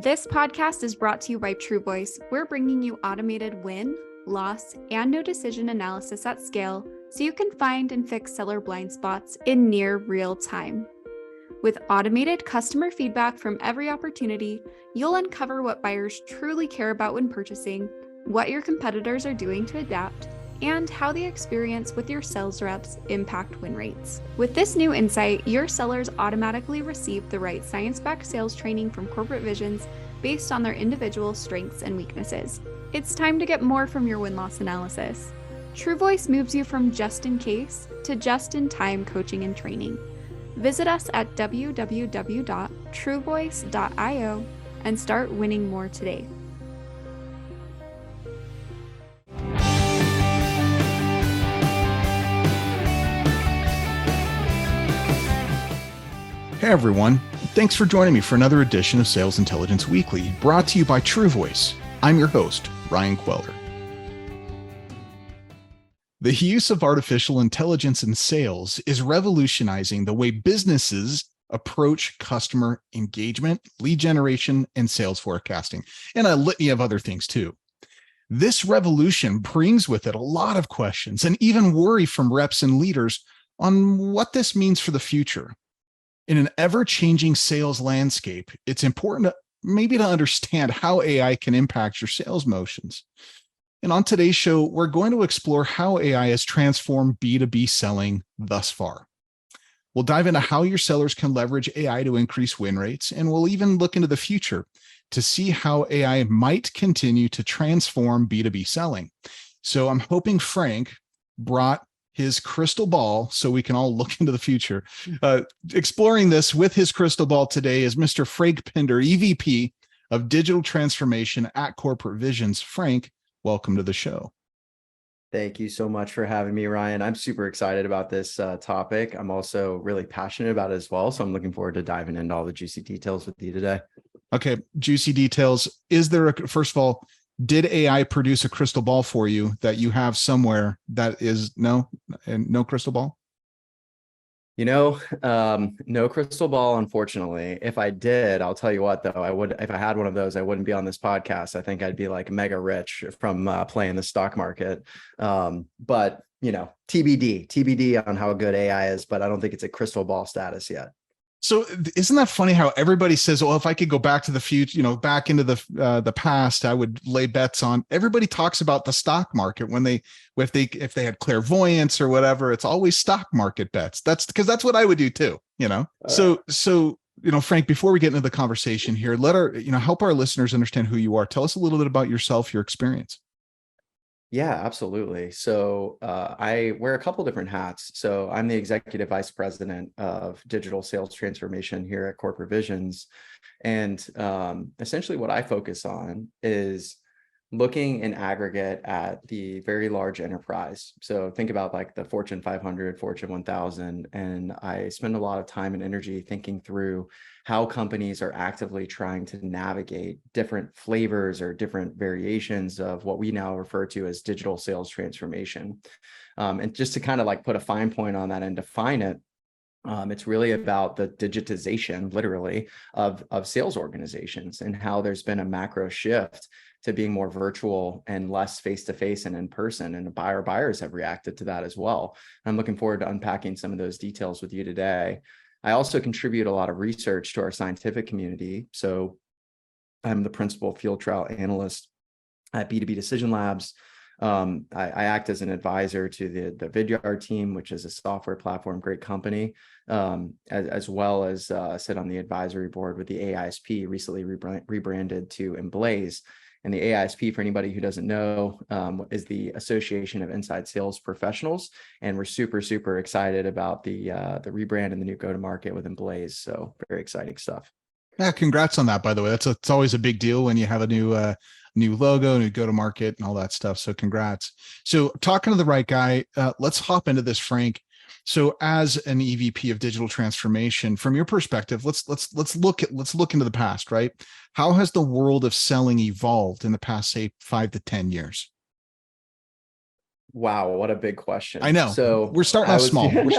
This podcast is brought to you by TruVoice. We're bringing you automated win, loss, and no decision analysis at scale so you can find and fix seller blind spots in near real time. With automated customer feedback from every opportunity, you'll uncover what buyers truly care about when purchasing, what your competitors are doing to adapt, and how the experience with your sales reps impact win rates. With this new insight, your sellers automatically receive the right science-backed sales training from Corporate Visions based on their individual strengths and weaknesses. It's time to get more from your win-loss analysis. TruVoice moves you from just-in-case to just-in-time coaching and training. Visit us at www.truvoice.io and start winning more today. Hey everyone, thanks for joining me for another edition of Sales Intelligence Weekly, brought to you by TruVoice. I'm your host, Ryan Queller. The use of artificial intelligence in sales is revolutionizing the way businesses approach customer engagement, lead generation, and sales forecasting, and a litany of other things too. This revolution brings with it a lot of questions and even worry from reps and leaders on what this means for the future. In an ever-changing sales landscape, it's important to understand how AI can impact your sales motions. And on today's show, we're going to explore how AI has transformed B2B selling thus far. We'll dive into how your sellers can leverage AI to increase win rates, and we'll even look into the future to see how AI might continue to transform B2B selling. So I'm hoping Frank brought his crystal ball so we can all look into the future. Exploring this with his crystal ball today is Mr. Frank Pinder, EVP of Digital Transformation at Corporate Visions. Frank, welcome to the show. Thank you so much for having me, Ryan. I'm super excited about this topic. I'm also really passionate about it as well. So I'm looking forward to diving into all the juicy details with you today. Okay, juicy details. Is there first of all, did AI produce a crystal ball for you that you have somewhere that is no crystal ball? No crystal ball, unfortunately. If I did, I'll tell you what, though, if I had one of those, I wouldn't be on this podcast. I think I'd be like mega rich from playing the stock market. But TBD on how good AI is, but I don't think it's a crystal ball status yet. So isn't that funny how everybody says, well, if I could go back to the future, back into the past, I would lay bets on. Everybody talks about the stock market if they had clairvoyance or whatever, it's always stock market bets. That's because that's what I would do too, So Frank, before we get into the conversation here, help our listeners understand who you are. Tell us a little bit about yourself, your experience. Yeah, absolutely. So I wear a couple different hats. So I'm the executive vice president of digital sales transformation here at Corporate Visions. And essentially what I focus on is looking in aggregate at the very large enterprise. So think about like the Fortune 500, Fortune 1000, and I spend a lot of time and energy thinking through how companies are actively trying to navigate different flavors or different variations of what we now refer to as digital sales transformation. And just to kind of like put a fine point on that and define it, it's really about the digitization, literally, of sales organizations and how there's been a macro shift to being more virtual and less face-to-face and in person. And buyers have reacted to that as well. I'm looking forward to unpacking some of those details with you today. I also contribute a lot of research to our scientific community. So I'm the principal field trial analyst at B2B Decision Labs. I act as an advisor to the Vidyard team, which is a software platform, great company, as well as sit on the advisory board with the AISP, recently rebranded to Emblaze. And the AISP, for anybody who doesn't know, is the Association of Inside Sales Professionals. And we're super, super excited about the rebrand and the new go-to-market with Emblaze. So very exciting stuff. Yeah, congrats on that, by the way. It's always a big deal when you have a new logo, new go-to-market and all that stuff. So congrats. So talking to the right guy, let's hop into this, Frank. So as an EVP of digital transformation, from your perspective, let's look into the past, right? How has the world of selling evolved in the past, say, 5 to 10 years? Wow, what a big question. I know. So we're starting off small. We're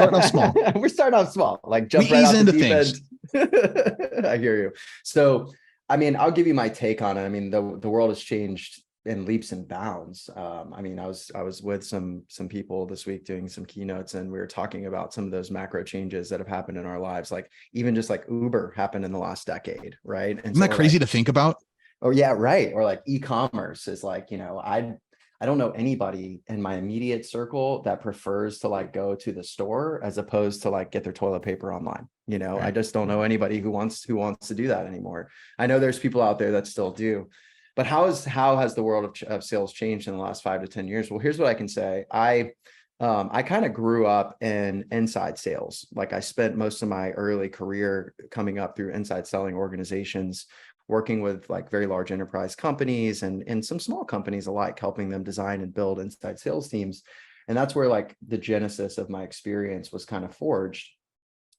starting off small. Like jump right ease off into the deep things. end. I hear you. So I mean, I'll give you my take on it. I mean, the world has changed in leaps and bounds. I mean, I was with some people this week doing some keynotes, and we were talking about some of those macro changes that have happened in our lives. Like even just like Uber happened in the last decade, right? And Isn't so, that or crazy like, to think about? oh yeah, right. Or like e-commerce is like, I don't know anybody in my immediate circle that prefers to like go to the store as opposed to like get their toilet paper online. I Right. just don't know anybody who wants to do that anymore. I know there's people out there that still do. But how has the world of sales changed in the last 5 to 10 years? Well, here's what I can say. I kind of grew up in inside sales. Like I spent most of my early career coming up through inside selling organizations, working with like very large enterprise companies and some small companies alike, helping them design and build inside sales teams. And that's where like the genesis of my experience was kind of forged.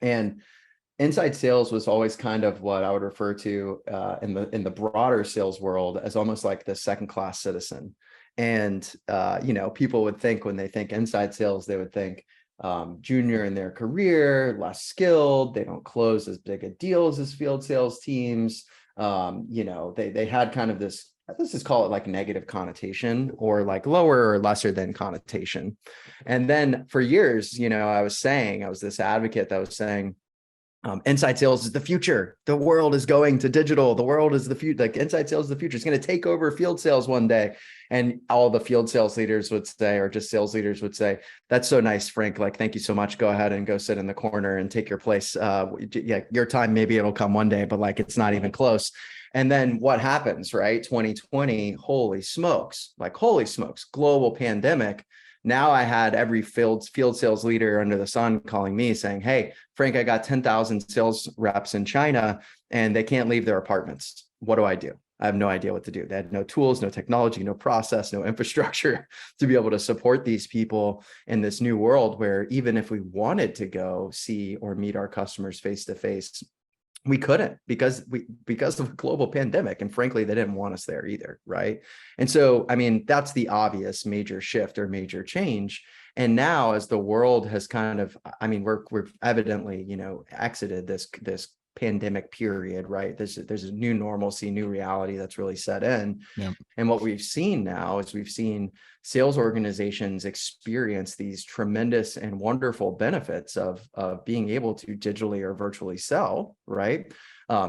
And inside sales was always kind of what I would refer to in the broader sales world as almost like the second class citizen. And people would think when they think inside sales, they would think junior in their career, less skilled. They don't close as big a deals as field sales teams. They had kind of this, let's just call it like negative connotation or like lower or lesser than connotation. And then for years, I was this advocate that was saying, inside sales is the future. The world is going to digital. The world is the future. Like inside sales is the future. It's going to take over field sales one day. And all the field sales leaders would say, or just sales leaders would say, that's so nice, Frank. Like, thank you so much. Go ahead and go sit in the corner and take your place. Yeah, your time, maybe it'll come one day, but like, it's not even close. And then what happens, right? 2020, holy smokes, global pandemic. Now I had every field sales leader under the sun calling me saying, hey, Frank, I got 10,000 sales reps in China and they can't leave their apartments. What do I do? I have no idea what to do. They had no tools, no technology, no process, no infrastructure to be able to support these people in this new world where even if we wanted to go see or meet our customers face to face, we couldn't because of a global pandemic, and frankly they didn't want us there either, right? And so I mean, that's the obvious major shift or major change. And now as the world has kind of, I mean, we're evidently exited this pandemic period, right? There's a new normalcy, new reality that's really set in. Yeah. And what we've seen now is we've seen sales organizations experience these tremendous and wonderful benefits of being able to digitally or virtually sell, right?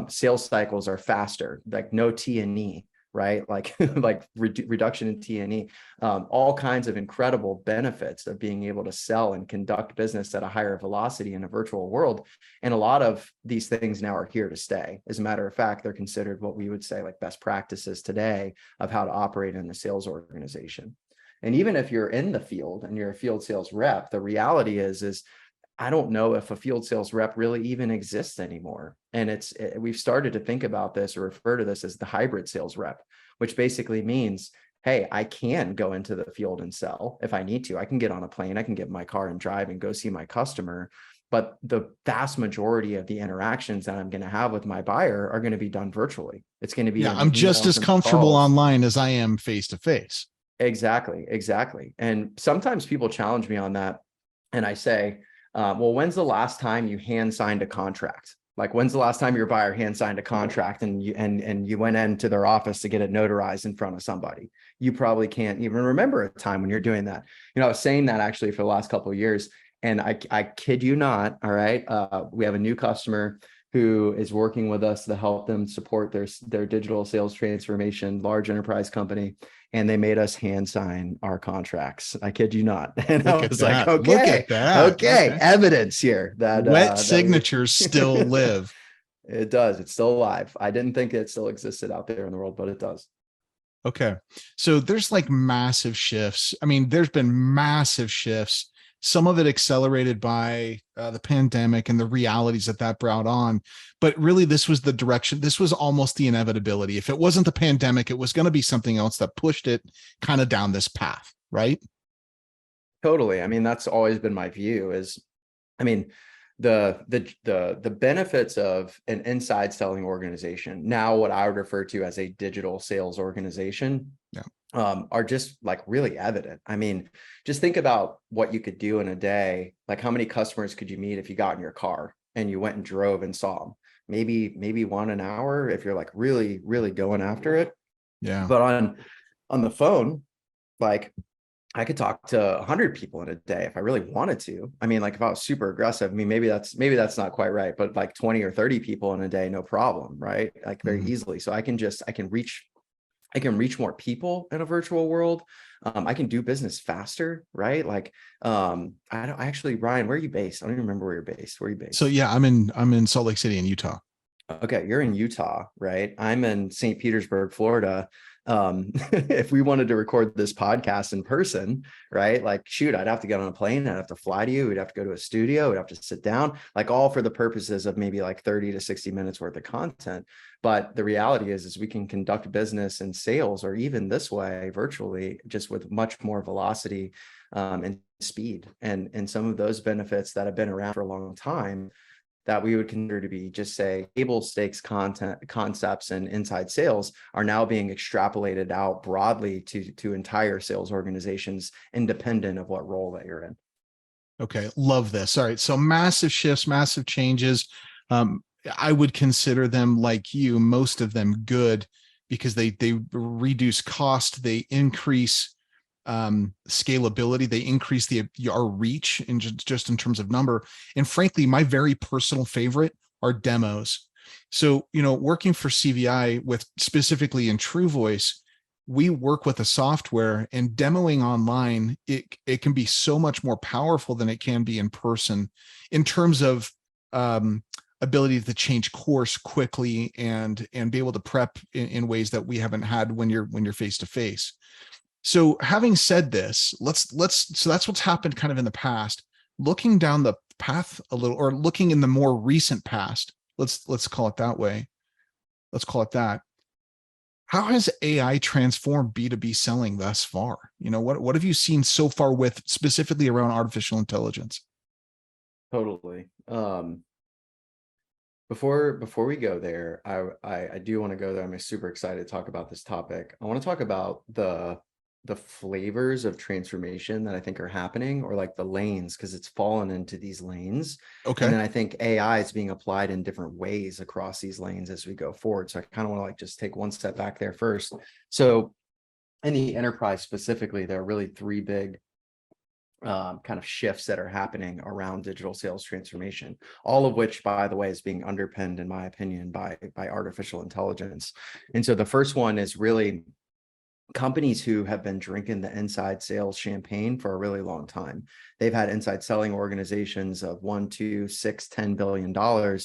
Sales cycles are faster, like no T&E, right? Like reduction in T&E, all kinds of incredible benefits of being able to sell and conduct business at a higher velocity in a virtual world. And a lot of these things now are here to stay. As a matter of fact, they're considered what we would say like best practices today of how to operate in a sales organization. And even if you're in the field and you're a field sales rep, the reality is I don't know if a field sales rep really even exists anymore. And we've started to think about this or refer to this as the hybrid sales rep, which basically means, hey, I can go into the field and sell if I need to. I can get on a plane, I can get in my car and drive and go see my customer. But the vast majority of the interactions that I'm going to have with my buyer are going to be done virtually. It's going to be I'm just as comfortable online as I am face to face. Exactly. And sometimes people challenge me on that. And I say, well, when's the last time you hand signed a contract? Like, when's the last time your buyer hand signed a contract and you went into their office to get it notarized in front of somebody? You probably can't even remember a time when you're doing that. I was saying that actually for the last couple of years, and I kid you not. All right. We have a new customer who is working with us to help them support their digital sales transformation, large enterprise company. And they made us hand sign our contracts. I kid you not. And I was like, okay, evidence here that wet signatures still live. It does. It's still alive. I didn't think it still existed out there in the world, but it does. Okay. So there's like massive shifts. I mean, there's been massive shifts, some of it accelerated by the pandemic and the realities that brought on. But really, this was the direction. This was almost the inevitability. If it wasn't the pandemic, it was going to be something else that pushed it kind of down this path, right? Totally. I mean, that's always been my view the benefits of an inside selling organization, now what I would refer to as a digital sales organization, are just like really evident. I mean, just think about what you could do in a day. Like, how many customers could you meet if you got in your car and you went and drove and saw them? maybe one an hour if you're like really, really going after it. Yeah. But on the phone, like I could talk to 100 people in a day if I really wanted to. I mean, like if I was super aggressive, I mean, maybe that's not quite right, but like 20 or 30 people in a day, no problem, right? Like very easily. So I can reach more people in a virtual world. I can do business faster, right? Like, I actually, Ryan, where are you based? I don't even remember where you're based. Where are you So based? yeah, I'm in Salt Lake City in Utah. Okay, you're in Utah, right? I'm in St. Petersburg, Florida. If we wanted to record this podcast in person, right? Like, shoot, I'd have to get on a plane, I'd have to fly to you, we'd have to go to a studio, we'd have to sit down, like all for the purposes of maybe like 30 to 60 minutes worth of content. But the reality is we can conduct business and sales, or even this way virtually, just with much more velocity and speed. And some of those benefits that have been around for a long time that we would consider to be just say table stakes concepts and inside sales are now being extrapolated out broadly to entire sales organizations, independent of what role that you're in. Okay, love this. All right, so massive shifts, massive changes. I would consider them, like you, most of them good, because they reduce cost, they increase scalability, they increase our reach in just in terms of number. And frankly, my very personal favorite are demos. So, working for CVI with specifically in TruVoice, we work with a software, and demoing online, it can be so much more powerful than it can be in person in terms of ability to change course quickly and be able to prep in ways that we haven't had when you're face to face. So having said this, so that's what's happened kind of in the past. Looking down the path a little, or looking in the more recent past, let's call it that way. Let's call it that. How has AI transformed B2B selling thus far? What have you seen so far with specifically around artificial intelligence? Totally. Before we go there, I do want to go there. I'm super excited to talk about this topic. I want to talk about the flavors of transformation that I think are happening, or like the lanes, because it's fallen into these lanes. And Okay. then I think AI is being applied in different ways across these lanes as we go forward. So I kind of want to like just take one step back there first. So in the enterprise specifically, there are really three big kind of shifts that are happening around digital sales transformation, all of which, by the way, is being underpinned, in my opinion, by artificial intelligence. And so the first one is really companies who have been drinking the inside sales champagne for a really long time. They've had inside selling organizations of $1, $2, $6, $10 billion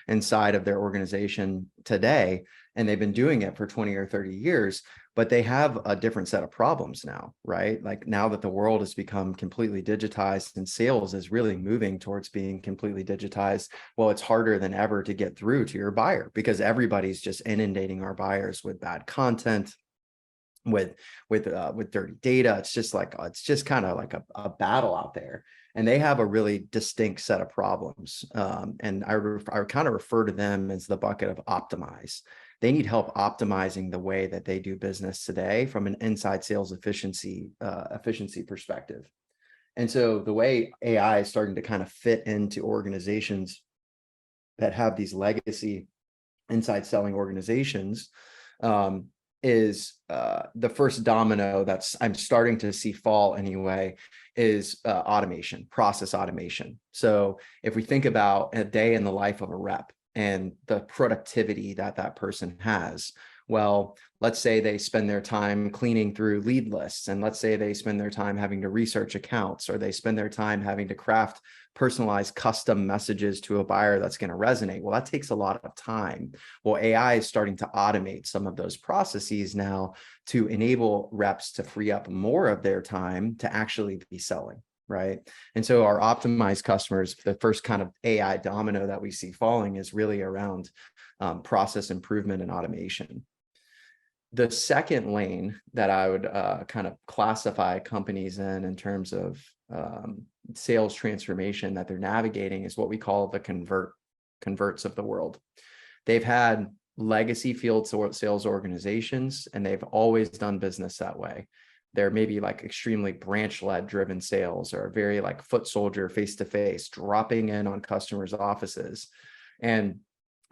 inside of their organization today, and they've been doing it for 20 or 30 years. But they have a different set of problems now, right? Like now that the world has become completely digitized and sales is really moving towards being completely digitized, well, it's harder than ever to get through to your buyer, because everybody's just inundating our buyers with bad content, with dirty data. It's just kind of like a battle out there, and they have a really distinct set of problems. And I kind of refer to them as the bucket of optimize. They need help optimizing the way that they do business today from an inside sales efficiency perspective. And so the way AI is starting to kind of fit into organizations that have these legacy inside selling organizations, is the first domino that's I'm starting to see fall anyway, is automation, process automation. So if we think about a day in the life of a rep and the productivity that that person has, well, let's say they spend their time cleaning through lead lists, and let's say they spend their time having to research accounts, or they spend their time having to craft personalized custom messages to a buyer that's going to resonate. Well, that takes a lot of time. Well, AI is starting to automate some of those processes now to enable reps to free up more of their time to actually be selling, right? And so our optimized customers, the first kind of AI domino that we see falling is really around process improvement and automation. The second lane that I would kind of classify companies in terms of sales transformation that they're navigating is what we call the converts of the world. They've had legacy field sales organizations, and they've always done business that way. They're maybe like extremely branch-led driven sales, or very like foot soldier face-to-face, dropping in on customers' offices. And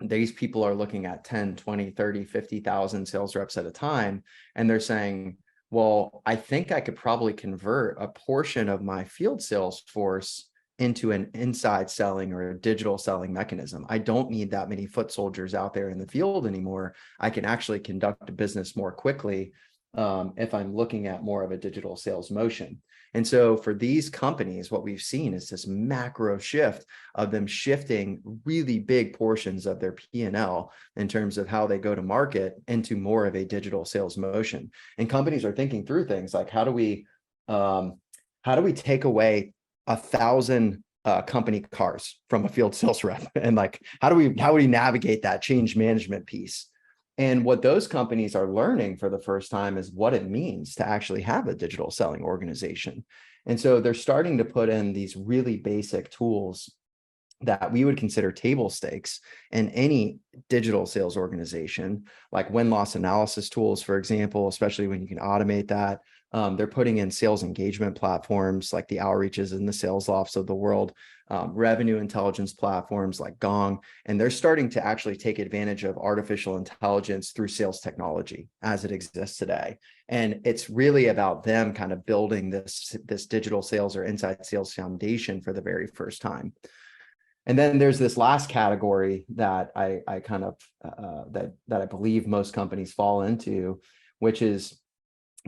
these people are looking at 10, 20, 30, 50,000 sales reps at a time. And they're saying, well, I think I could probably convert a portion of my field sales force into an inside selling or a digital selling mechanism. I don't need that many foot soldiers out there in the field anymore. I can actually conduct a business more quickly if I'm looking at more of a digital sales motion. And so for these companies, what we've seen is this macro shift of them shifting really big portions of their P&L in terms of how they go to market into more of a digital sales motion. And companies are thinking through things like, how do we take away 1,000 company cars from a field sales rep, and like how do we navigate that change management piece? And what those companies are learning for the first time is what it means to actually have a digital selling organization. And so they're starting to put in these really basic tools that we would consider table stakes in any digital sales organization, like win-loss analysis tools, for example, especially when you can automate that. They're putting in sales engagement platforms like the Outreaches and the Sales Lofts of the world, revenue intelligence platforms like Gong, and they're starting to actually take advantage of artificial intelligence through sales technology as it exists today. And it's really about them kind of building this digital sales or inside sales foundation for the very first time. And then there's this last category that I kind of that I believe most companies fall into, which is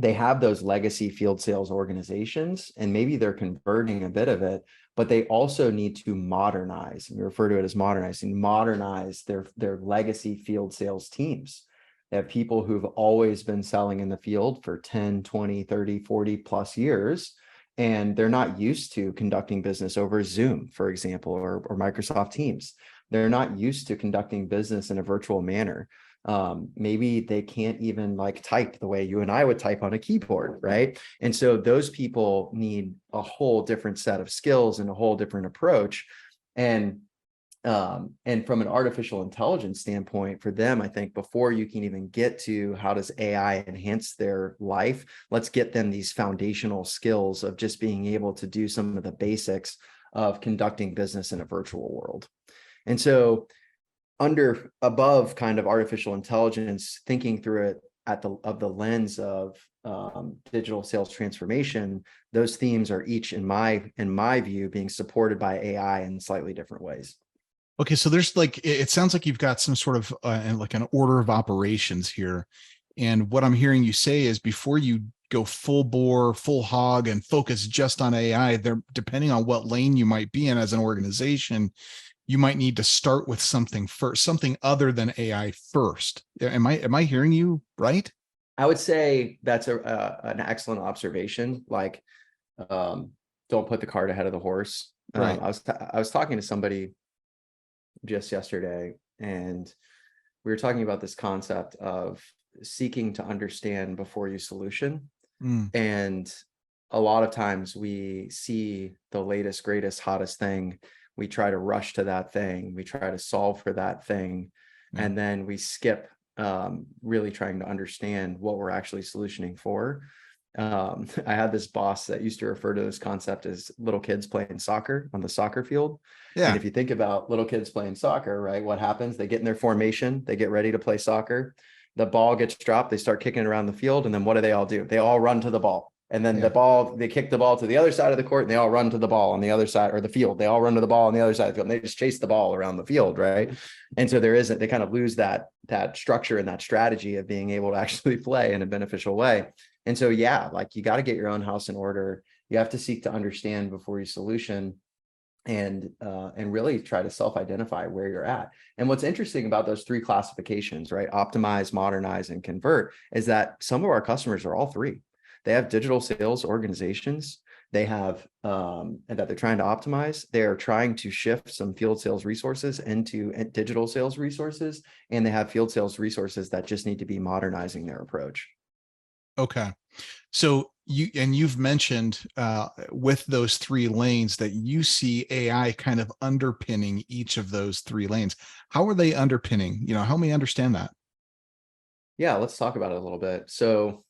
they have those legacy field sales organizations, and maybe they're converting a bit of it, but they also need to modernize. We refer to it as modernize their legacy field sales teams. They have people who've always been selling in the field for 10, 20, 30, 40 plus years, and they're not used to conducting business over Zoom, for example, or Microsoft Teams. They're not used to conducting business in a virtual manner. Maybe they can't even like type the way you and I would type on a keyboard, right? And so those people need a whole different set of skills and a whole different approach. And from an artificial intelligence standpoint, for them, I think before you can even get to how does AI enhance their life, let's get them these foundational skills of just being able to do some of the basics of conducting business in a virtual world. And so above kind of artificial intelligence, thinking through it of the lens of digital sales transformation, those themes are each in my view being supported by AI in slightly different ways. Okay, so there's like, it sounds like you've got some sort of like an order of operations here. And what I'm hearing you say is before you go full bore, full hog and focus just on AI, they're depending on what lane you might be in as an organization, you might need to start with something first, something other than AI first. Am I hearing you right? I would say that's an excellent observation. Like, don't put the cart ahead of the horse. Right. I was talking to somebody just yesterday, and we were talking about this concept of seeking to understand before you solution. And a lot of times we see the latest, greatest, hottest thing. We try to rush to that thing. We try to solve for that thing. Yeah. And then we skip really trying to understand what we're actually solutioning for. I had this boss that used to refer to this concept as little kids playing soccer on the soccer field. Yeah. And if you think about little kids playing soccer, right, what happens? They get in their formation, they get ready to play soccer. The ball gets dropped, they start kicking it around the field. And then what do? They all run to the ball. And then they kick the ball to the other side of the court, and they all run to the ball on the other side, or the field. They all run to the ball on the other side of the field, and they just chase the ball around the field, right? And so they kind of lose that structure and that strategy of being able to actually play in a beneficial way. And so, yeah, like you got to get your own house in order. You have to seek to understand before you solution, and really try to self-identify where you're at. And what's interesting about those three classifications, right? Optimize, modernize, and convert, is that some of our customers are all three. They have digital sales organizations. They have and that they're trying to optimize. They're trying to shift some field sales resources into digital sales resources, and they have field sales resources that just need to be modernizing their approach. Okay. So you've mentioned with those three lanes that you see AI kind of underpinning each of those three lanes. How are they underpinning? Help me understand that. Yeah, let's talk about it a little bit. So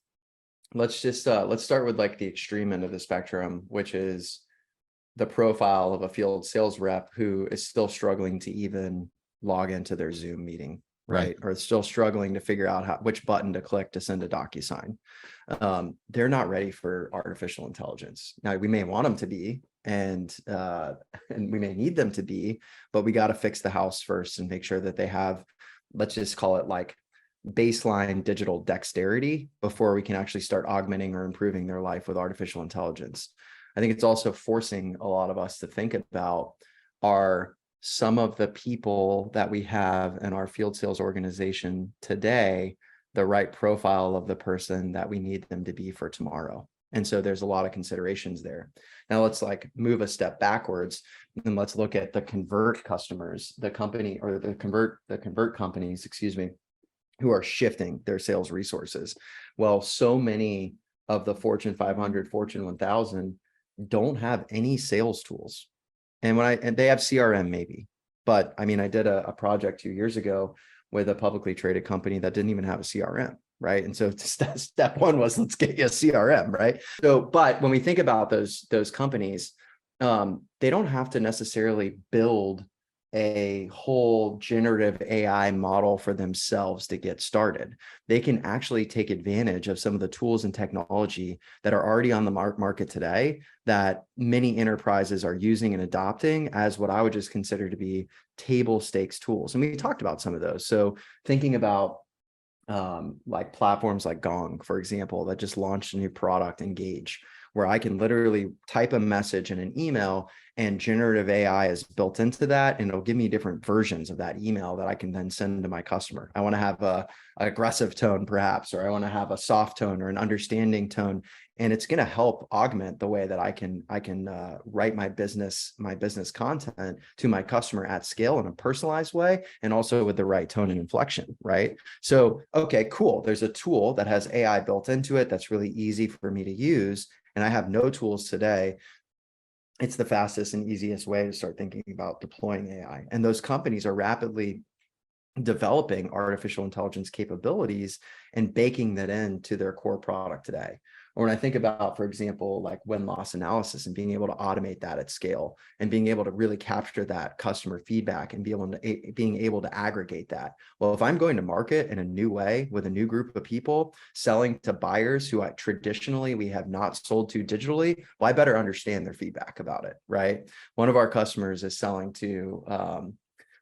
let's start with like the extreme end of the spectrum, which is the profile of a field sales rep who is still struggling to even log into their Zoom meeting, Right. right? Or still struggling to figure out which button to click to send a DocuSign. They're not ready for artificial intelligence. Now, we may want them to be, and we may need them to be, but we got to fix the house first and make sure that they have, let's just call it like baseline digital dexterity before we can actually start augmenting or improving their life with artificial intelligence. I think it's also forcing a lot of us to think about, are some of the people that we have in our field sales organization today the right profile of the person that we need them to be for tomorrow? And so there's a lot of considerations there. Now let's like move a step backwards and let's look at the convert customers, the company, or the convert companies, excuse me, who are shifting their sales resources. Well, so many of the Fortune 500, Fortune 1000 don't have any sales tools. And they have CRM maybe, but I mean, I did a project 2 years ago with a publicly traded company that didn't even have a CRM, right? And so step one was, let's get you a CRM, right? So, but when we think about those companies, they don't have to necessarily build a whole generative AI model for themselves to get started. They can actually take advantage of some of the tools and technology that are already on the market today that many enterprises are using and adopting as what I would just consider to be table stakes tools. And we talked about some of those. So thinking about like platforms like Gong, for example, that just launched a new product, Engage, where I can literally type a message in an email and generative AI is built into that, and it'll give me different versions of that email that I can then send to my customer. I want to have an aggressive tone perhaps, or I want to have a soft tone or an understanding tone. And it's going to help augment the way that I can write my business content to my customer at scale in a personalized way, and also with the right tone and inflection, right? So, okay, cool. There's a tool that has AI built into it that's really easy for me to use, and I have no tools today. It's the fastest and easiest way to start thinking about deploying AI. And those companies are rapidly developing artificial intelligence capabilities and baking that into their core product today. Or when I think about, for example, like win-loss analysis and being able to automate that at scale and being able to really capture that customer feedback and being able to aggregate that. Well, if I'm going to market in a new way with a new group of people, selling to buyers who traditionally we have not sold to digitally, well, I better understand their feedback about it, right? One of our customers is selling to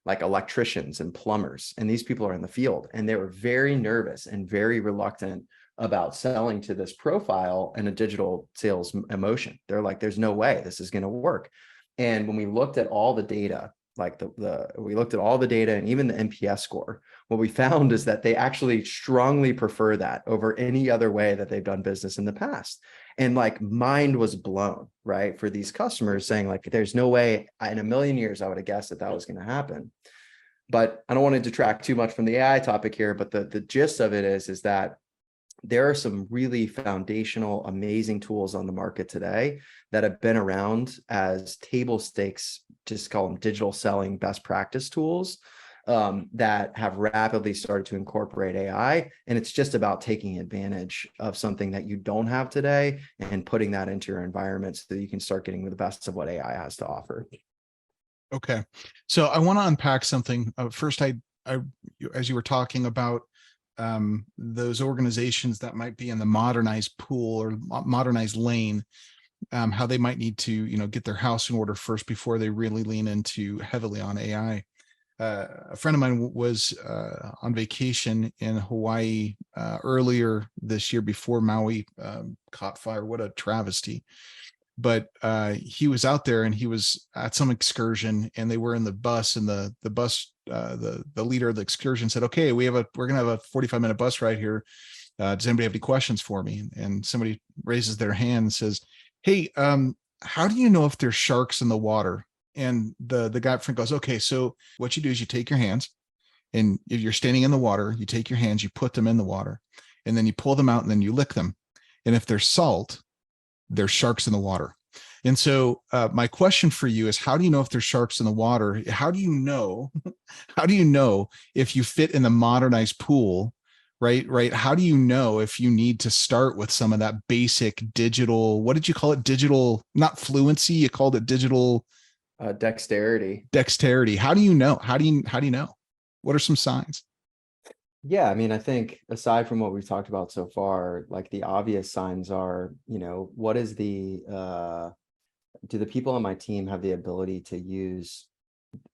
like electricians and plumbers, and these people are in the field, and they were very nervous and very reluctant about selling to this profile in a digital sales emotion. They're like, there's no way this is going to work. And when we looked at all the data, like we looked at all the data and even the NPS score, what we found is that they actually strongly prefer that over any other way that they've done business in the past. And like mind was blown, right? For these customers saying like, there's no way in a million years I would have guessed that was going to happen. But I don't want to detract too much from the AI topic here, but the gist of it is that there are some really foundational, amazing tools on the market today that have been around as table stakes, just call them digital selling best practice tools, that have rapidly started to incorporate AI. And it's just about taking advantage of something that you don't have today and putting that into your environment so that you can start getting the best of what AI has to offer. Okay. So I want to unpack something. First, I, as you were talking about those organizations that might be in the modernized pool or modernized lane, how they might need to, get their house in order first before they really lean into heavily on AI. A friend of mine was on vacation in Hawaii earlier this year before Maui caught fire. What a travesty. But he was out there and he was at some excursion, and they were in the bus, and the bus, the leader of the excursion said, okay, we're going to have a 45-minute bus ride here. Does anybody have any questions for me? And somebody raises their hand and says, hey, how do you know if there's sharks in the water? And the guy up front goes, okay, so what you do is you take your hands, and if you're standing in the water, you take your hands, you put them in the water, and then you pull them out, and then you lick them. And if there's salt, there's sharks in the water. And so my question for you is, how do you know if there's sharks in the water? How do you know if you fit in the modernized pool, right? How do you know if you need to start with some of that basic digital, what did you call it? Digital, not fluency, you called it digital. Dexterity. Dexterity. How do you know? How do you know? What are some signs? Yeah, I mean, I think aside from what we've talked about so far, like the obvious signs are, what is do the people on my team have the ability to use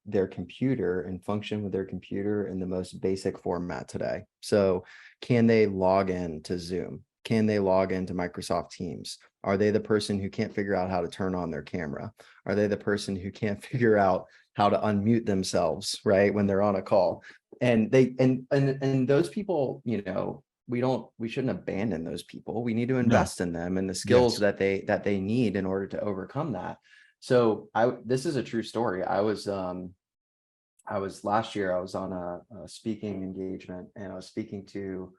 their computer and function with their computer in the most basic format today? So can they log in to Zoom? Can they log into Microsoft Teams? Are they the person who can't figure out how to turn on their camera? Are they the person who can't figure out how to unmute themselves, right, when they're on a call? And those people, we shouldn't abandon those people. We need to No. invest in them and the skills Yes. that they need in order to overcome that. So this is a true story. I was last year, I was on a speaking engagement, and I was speaking to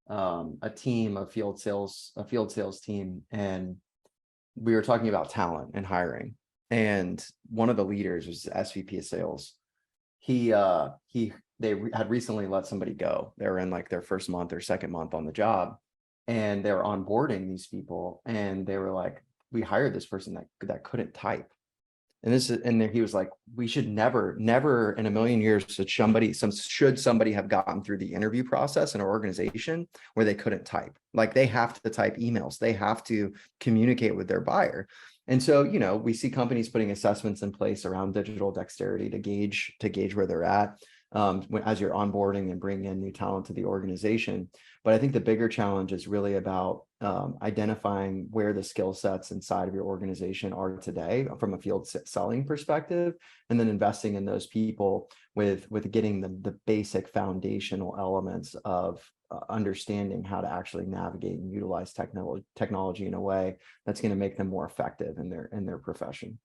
a team of field sales team, and we were talking about talent and hiring. And one of the leaders was the SVP of sales. They had recently let somebody go. They were in like their first month or second month on the job, and they were onboarding these people, and they were like, we hired this person that couldn't type. And he was like, we should never in a million years should somebody have gotten through the interview process in our organization where they couldn't type. Like, they have to type emails, they have to communicate with their buyer. And so, we see companies putting assessments in place around digital dexterity to gauge where they're at as you're onboarding and bringing in new talent to the organization. But I think the bigger challenge is really about identifying where the skill sets inside of your organization are today from a field selling perspective, and then investing in those people with getting the basic foundational elements of understanding how to actually navigate and utilize technology in a way that's going to make them more effective in their profession.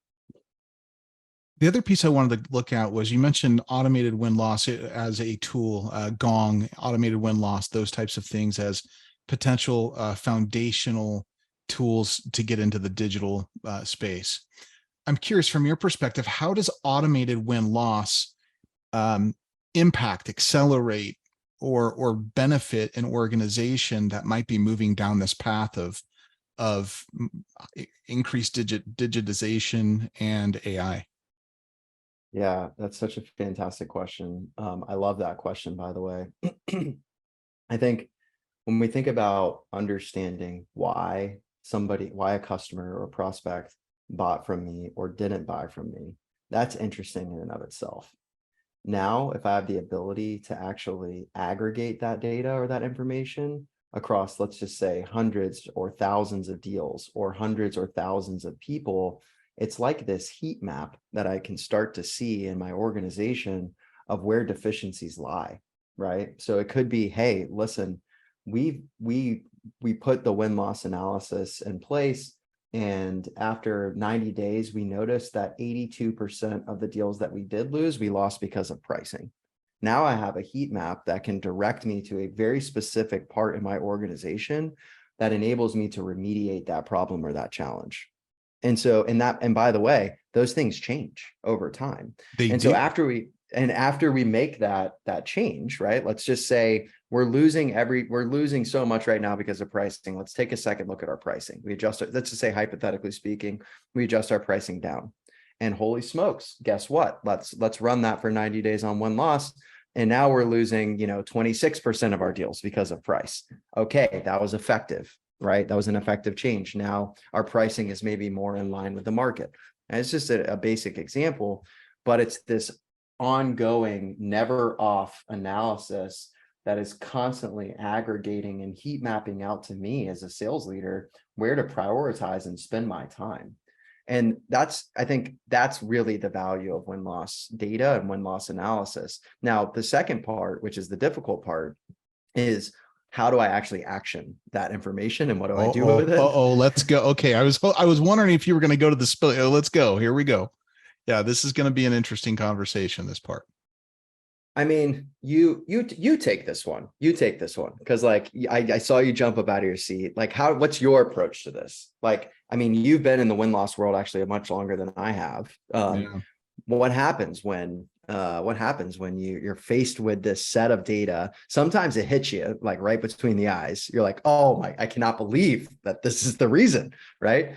The other piece I wanted to look at was, you mentioned automated win-loss as a tool, Gong, automated win-loss, those types of things as potential foundational tools to get into the digital space. I'm curious, from your perspective, how does automated win-loss impact, accelerate, or benefit an organization that might be moving down this path of increased digitization and AI? Yeah, that's such a fantastic question. I love that question, by the way. I think when we think about understanding why a customer or a prospect bought from me or didn't buy from me, that's interesting in and of itself. Now, if I have the ability to actually aggregate that data or that information across, let's just say, hundreds or thousands of deals or hundreds or thousands of people, it's like this heat map that I can start to see in my organization of where deficiencies lie, right? So it could be, hey, listen, we put the win-loss analysis in place, and after 90 days, we noticed that 82% of the deals that we did lose, we lost because of pricing. Now I have a heat map that can direct me to a very specific part in my organization that enables me to remediate that problem or that challenge. And so, and by the way, those things change over time. So after we make that change, right? Let's just say we're losing so much right now because of pricing. Let's take a second look at our pricing. Let's just say, hypothetically speaking, we adjust our pricing down, and holy smokes, guess what? Let's run that for 90 days on win-loss. And now we're losing, 26% of our deals because of price. Okay, that was effective, right? That was an effective change. Now our pricing is maybe more in line with the market. And it's just a basic example, but it's this ongoing, never off analysis that is constantly aggregating and heat mapping out to me as a sales leader where to prioritize and spend my time. And I think that's really the value of win-loss data and win-loss analysis. Now, the second part, which is the difficult part, is how do I actually action that information and what do I do with it? Let's go. Okay, I was wondering if you were going to go to the spill. Let's go. Here we go. Yeah, this is going to be an interesting conversation, this part. I mean, you take this one. You take this one, because like I saw you jump up out of your seat. Like, what's your approach to this? Like, I mean, you've been in the win-loss world actually much longer than I have. What happens when you're faced with this set of data? Sometimes it hits you like right between the eyes. You're like, oh my, I cannot believe that this is the reason, right?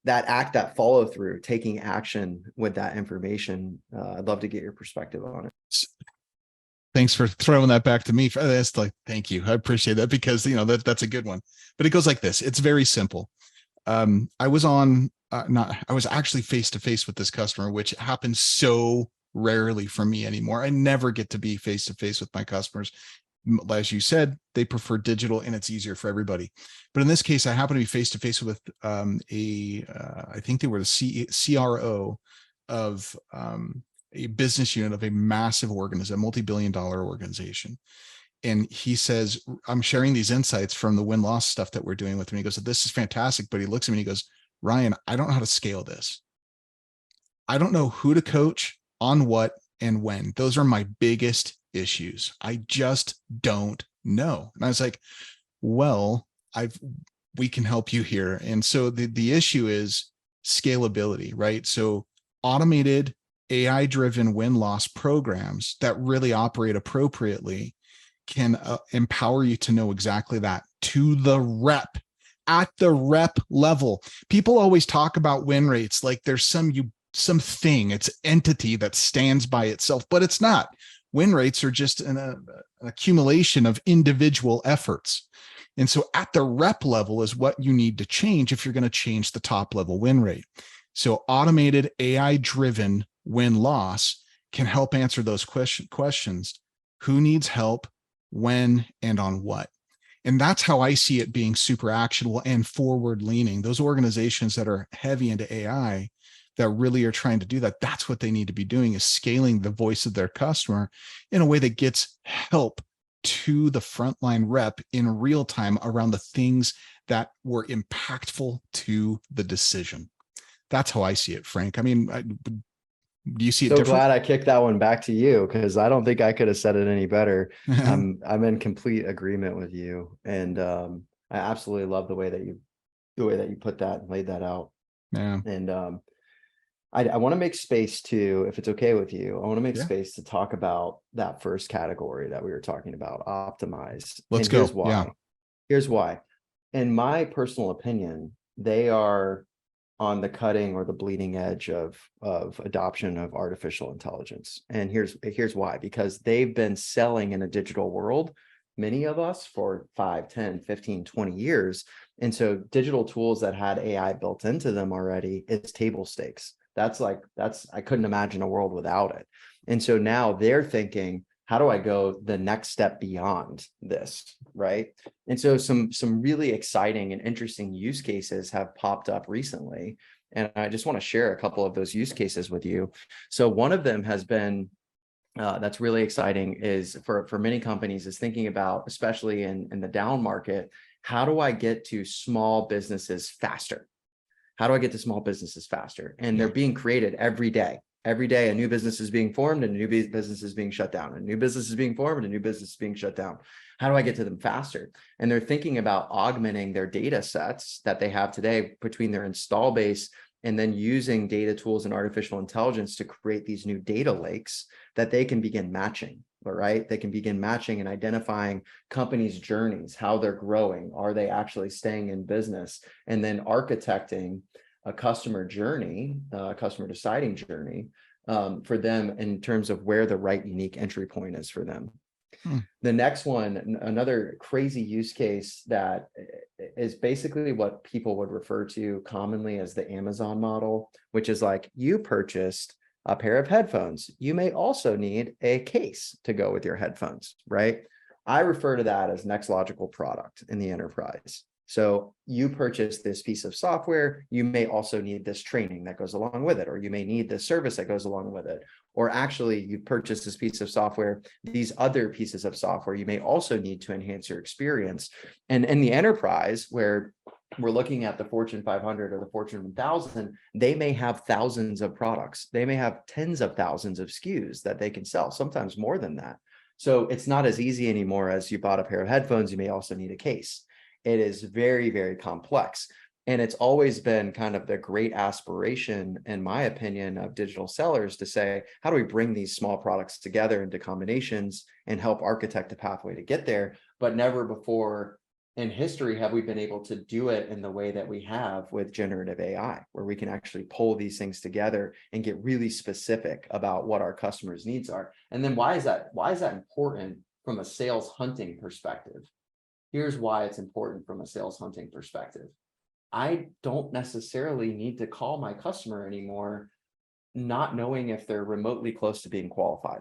that follow through, taking action with that information. I'd love to get your perspective on it. Thanks for throwing that back to me. That's like, thank you. I appreciate that, because that's a good one. But it goes like this. It's very simple. I was I was actually face to face with this customer, which happens so rarely for me anymore. I never get to be face to face with my customers. As you said, they prefer digital and it's easier for everybody. But in this case, I happen to be face to face with I think they were the CRO of a business unit of a massive organization, a multi-billion-dollar organization. And he says, I'm sharing these insights from the win-loss stuff that we're doing with him. He goes, this is fantastic. But he looks at me and he goes, Ryan, I don't know how to scale this. I don't know who to coach on what and when. Those are my biggest issues. I just don't know. And I was like, well, we can help you here. And so the issue is scalability, right? So automated AI-driven win-loss programs that really operate appropriately can empower you to know exactly that to the rep, at the rep level. People always talk about win rates like there's something, it's entity that stands by itself, but it's not. Win rates are just an accumulation of individual efforts. And so at the rep level is what you need to change if you're going to change the top level win rate. So automated AI-driven win-loss can help answer those questions. Who needs help, when, and on what? And that's how I see it being super actionable and forward leaning. Those organizations that are heavy into AI that really are trying to do that, that's what they need to be doing, is scaling the voice of their customer in a way that gets help to the frontline rep in real time around the things that were impactful to the decision. That's how I see it, Frank. I mean, do you see it So different? glad I kicked that one back to you, because I don't think I could have said it any better. I'm in complete agreement with you, and I absolutely love the way that you put that and laid that out. Yeah. And I want to make space to, if it's okay with you, I want to make space to talk about that first category that we were talking about, optimize. Let's And go. here's why. Yeah. Here's why. In my personal opinion, they are on the cutting or the bleeding edge of adoption of artificial intelligence. And here's why. Because they've been selling in a digital world, many of us, for 5, 10, 15, 20 years. And so digital tools that had AI built into them already, it's table stakes. I couldn't imagine a world without it. And so now they're thinking, how do I go the next step beyond this, right? And so some really exciting and interesting use cases have popped up recently. And I just want to share a couple of those use cases with you. So one of them has been, that's really exciting, is for many companies, is thinking about, especially in the down market, how do I get to small businesses faster? How do I get to small businesses faster? And they're being created every day. Every day, a new business is being formed and a new business is being shut down. A new business is being formed and a new business is being shut down. How do I get to them faster? And they're thinking about augmenting their data sets that they have today between their install base, and then using data tools and artificial intelligence to create these new data lakes that they can begin matching. All right. They can begin matching and identifying companies' journeys, how they're growing. Are they actually staying in business? And then architecting a customer journey, customer deciding journey for them in terms of where the right unique entry point is for them. The next one, another crazy use case that is basically what people would refer to commonly as the Amazon model, which is like, you purchased a pair of headphones. You may also need a case to go with your headphones, right? I refer to that as next logical product in the enterprise. So you purchase this piece of software, you may also need this training that goes along with it, or you may need this service that goes along with it. Or actually, you purchase this piece of software, these other pieces of software, you may also need to enhance your experience. And in the enterprise, where we're looking at the Fortune 500 or the Fortune 1000, they may have thousands of products. They may have tens of thousands of SKUs that they can sell, sometimes more than that. So it's not as easy anymore as you bought a pair of headphones, you may also need a case. It is very, very complex. And it's always been kind of the great aspiration, in my opinion, of digital sellers to say, how do we bring these small products together into combinations and help architect a pathway to get there? But never before in history have we been able to do it in the way that we have with generative AI, where we can actually pull these things together and get really specific about what our customers' needs are. And then why is that important from a sales hunting perspective? Here's why it's important from a sales hunting perspective. I don't necessarily need to call my customer anymore, not knowing if they're remotely close to being qualified.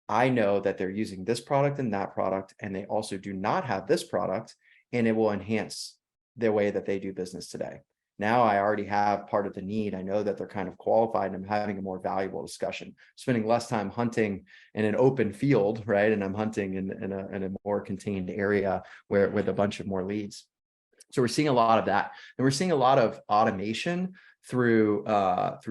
I know that they're using this product and that product, and they also do not have this product, and it will enhance the way that they do business today. Now I already have part of the need. I know that they're kind of qualified, and I'm having a more valuable discussion, spending less time hunting in an open field, right? And I'm hunting in a more contained area with a bunch of more leads. So we're seeing a lot of that, and we're seeing a lot of automation through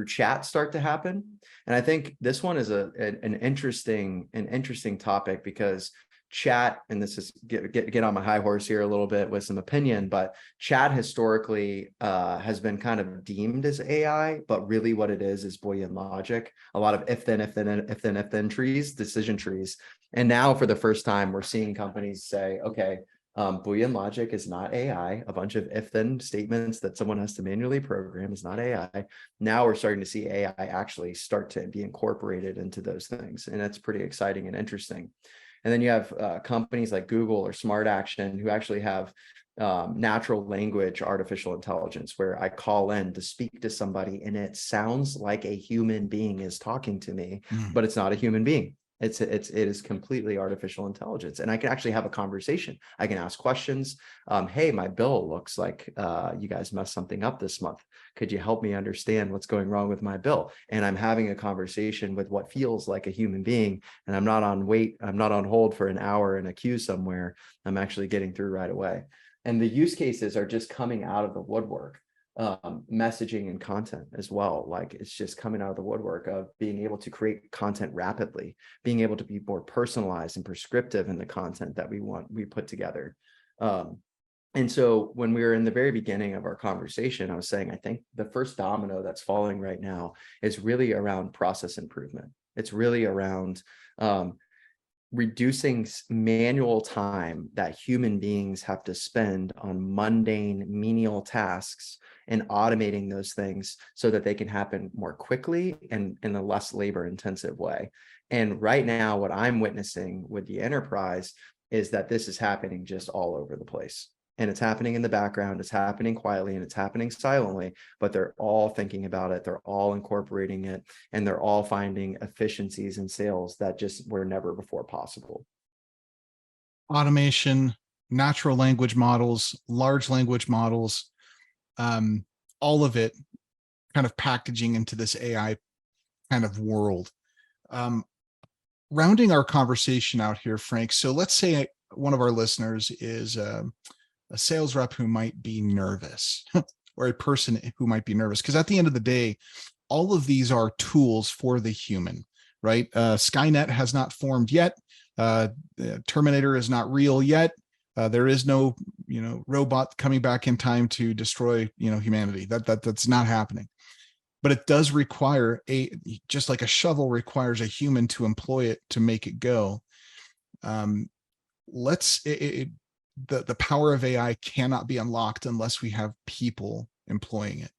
chat start to happen. And I think this one is an interesting topic, because chat, and this is get on my high horse here a little bit with some opinion, but chat historically has been kind of deemed as AI, but really what it is Boolean logic, a lot of if then trees, decision trees. And now for the first time, we're seeing companies say, okay, Boolean logic is not AI. A bunch of if-then statements that someone has to manually program is not AI. Now we're starting to see AI actually start to be incorporated into those things. And that's pretty exciting and interesting. And then you have companies like Google or Smart Action who actually have natural language artificial intelligence, where I call in to speak to somebody and it sounds like a human being is talking to me, but it's not a human being. It is completely artificial intelligence, and I can actually have a conversation. I can ask questions. Hey, my bill looks like you guys messed something up this month. Could you help me understand what's going wrong with my bill? And I'm having a conversation with what feels like a human being, and I'm not on hold for an hour in a queue somewhere. I'm actually getting through right away. And the use cases are just coming out of the woodwork. Messaging and content as well. Like, it's just coming out of the woodwork of being able to create content rapidly, being able to be more personalized and prescriptive in the content that we put together. And so when we were in the very beginning of our conversation, I was saying, I think the first domino that's falling right now is really around process improvement. It's really around reducing manual time that human beings have to spend on mundane menial tasks, and automating those things so that they can happen more quickly and in a less labor intensive way. And right now, what I'm witnessing with the enterprise is that this is happening just all over the place. And it's happening in the background, it's happening quietly, and it's happening silently, but they're all thinking about it, they're all incorporating it, and they're all finding efficiencies in sales that just were never before possible. Automation, natural language models, large language models, all of it kind of packaging into this AI kind of world. Rounding our conversation out here, Frank. So let's say one of our listeners is a sales rep who might be nervous or a person who might be nervous, because at the end of the day, all of these are tools for the human, right? Skynet has not formed yet. Terminator is not real yet. There is no, robot coming back in time to destroy, humanity. That's not happening. But it does require just like a shovel requires a human to employ it to make it go. The power of AI cannot be unlocked unless we have people employing it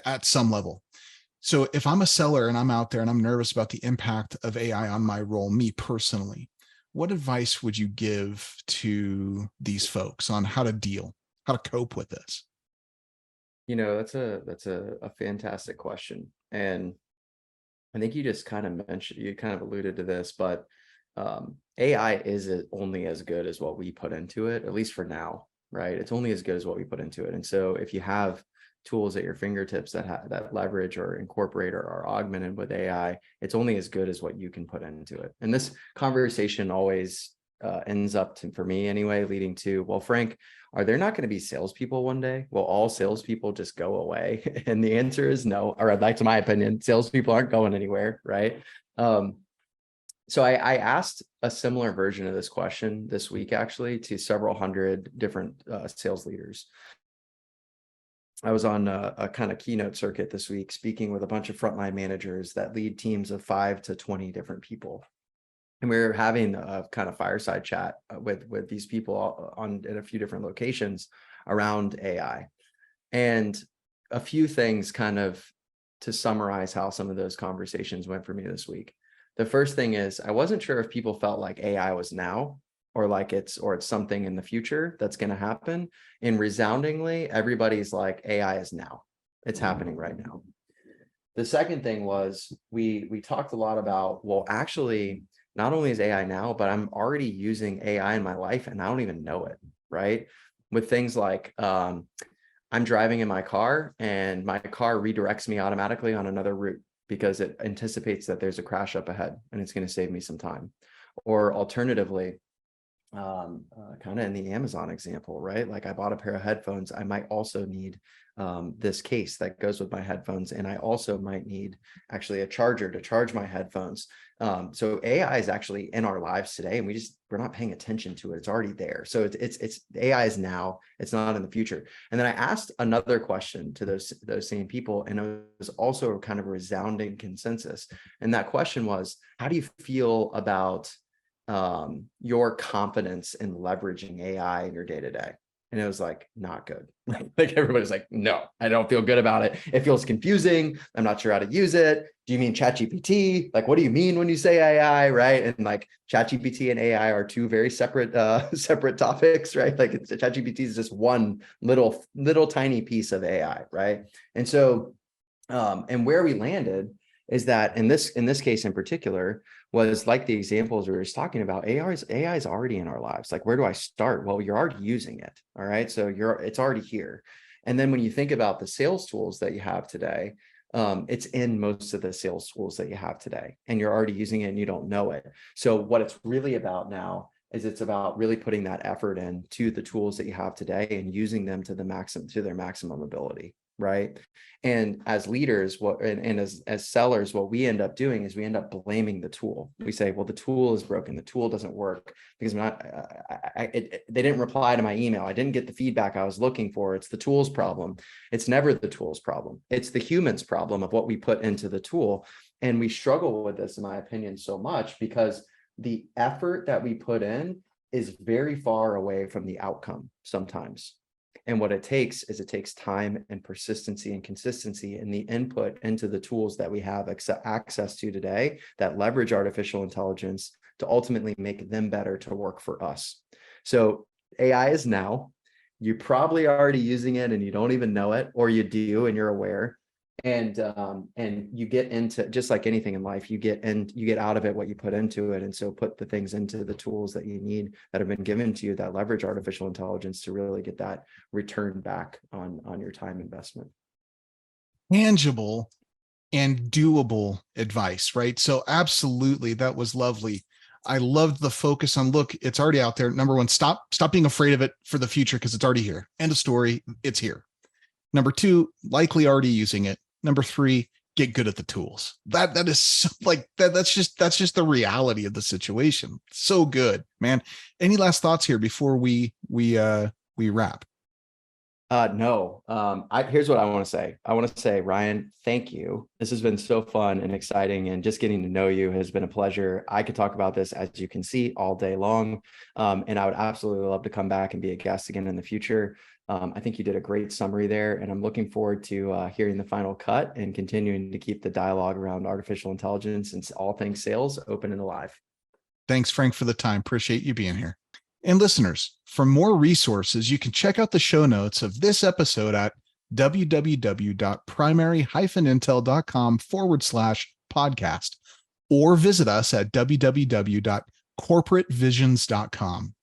at some level. So if I'm a seller and I'm out there and I'm nervous about the impact of AI on my role, me personally, what advice would you give to these folks on how to cope with this? That's a fantastic question. And I think you just kind of alluded to this, but AI is only as good as what we put into it, at least for now, right? It's only as good as what we put into it. And so if you have tools at your fingertips that leverage or incorporate or are augmented with AI, it's only as good as what you can put into it. And this conversation always ends up for me anyway, leading to, well, Frank, are there not going to be salespeople one day? Will all salespeople just go away? And the answer is no, or like, to my opinion, salespeople aren't going anywhere, right? So I asked a similar version of this question this week, actually, to several hundred different sales leaders. I was on a kind of keynote circuit this week, speaking with a bunch of frontline managers that lead teams of 5 to 20 different people. And we were having a kind of fireside chat with these people in a few different locations around AI. And a few things kind of to summarize how some of those conversations went for me this week. The first thing is I wasn't sure if people felt like AI was now or like it's something in the future that's going to happen. And resoundingly, everybody's like, AI is now. It's happening right now. The second thing was we talked a lot about, well, actually, not only is AI now, but I'm already using AI in my life and I don't even know it, right? With things like I'm driving in my car and my car redirects me automatically on another route because it anticipates that there's a crash up ahead and it's going to save me some time. Or alternatively, kind of in the Amazon example, right? Like I bought a pair of headphones. I might also need this case that goes with my headphones. And I also might need actually a charger to charge my headphones. So AI is actually in our lives today and we're not paying attention to it. It's already there. So it's AI is now, it's not in the future. And then I asked another question to those same people, and it was also kind of a resounding consensus. And that question was, how do you feel about your confidence in leveraging AI in your day-to-day? And it was like, not good. Like everybody's like, no, I don't feel good about it. It feels confusing. I'm not sure how to use it. Do you mean ChatGPT? Like, what do you mean when you say AI, right? And like ChatGPT and AI are two very separate topics, right? Like ChatGPT is just one little tiny piece of AI, right? And so, and where we landed is that in this case in particular was like the examples we were just talking about. AI is already in our lives. Like, where do I start? Well, you're already using it. All right. So it's already here. And then when you think about the sales tools that you have today, it's in most of the sales tools that you have today, and you're already using it and you don't know it. So what it's really about now is it's about really putting that effort into the tools that you have today and using them to their maximum ability. Right. And as leaders, as sellers, what we end up doing is we end up blaming the tool. We say, well, the tool is broken. The tool doesn't work because they didn't reply to my email. I didn't get the feedback I was looking for. It's the tool's problem. It's never the tool's problem. It's the human's problem of what we put into the tool. And we struggle with this, in my opinion, so much because the effort that we put in is very far away from the outcome sometimes. And what it takes time and persistency and consistency in the input into the tools that we have access to today that leverage artificial intelligence to ultimately make them better to work for us. So AI is now. You're probably already using it and you don't even know it, or you do and you're aware. And you get into, just like anything in life, you get out of it what you put into it. And so put the things into the tools that you need that have been given to you that leverage artificial intelligence to really get that return back on your time investment. Tangible and doable advice, right? So absolutely, that was lovely. I loved the focus on, look, it's already out there. Number one, stop being afraid of it for the future because it's already here. End of story. It's here. Number two, likely already using it. Number three, get good at the tools. That is so, like that. That's just the reality of the situation. So good, man. Any last thoughts here before we wrap? No. Here's what I want to say. I want to say, Ryan, thank you. This has been so fun and exciting, and just getting to know you has been a pleasure. I could talk about this, as you can see, all day long. And I would absolutely love to come back and be a guest again in the future. I think you did a great summary there, and I'm looking forward to hearing the final cut and continuing to keep the dialogue around artificial intelligence and all things sales open and alive. Thanks, Frank, for the time. Appreciate you being here. And listeners, for more resources, you can check out the show notes of this episode at www.primary-intel.com/podcast, or visit us at www.corporatevisions.com.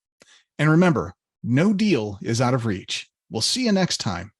And remember, no deal is out of reach. We'll see you next time.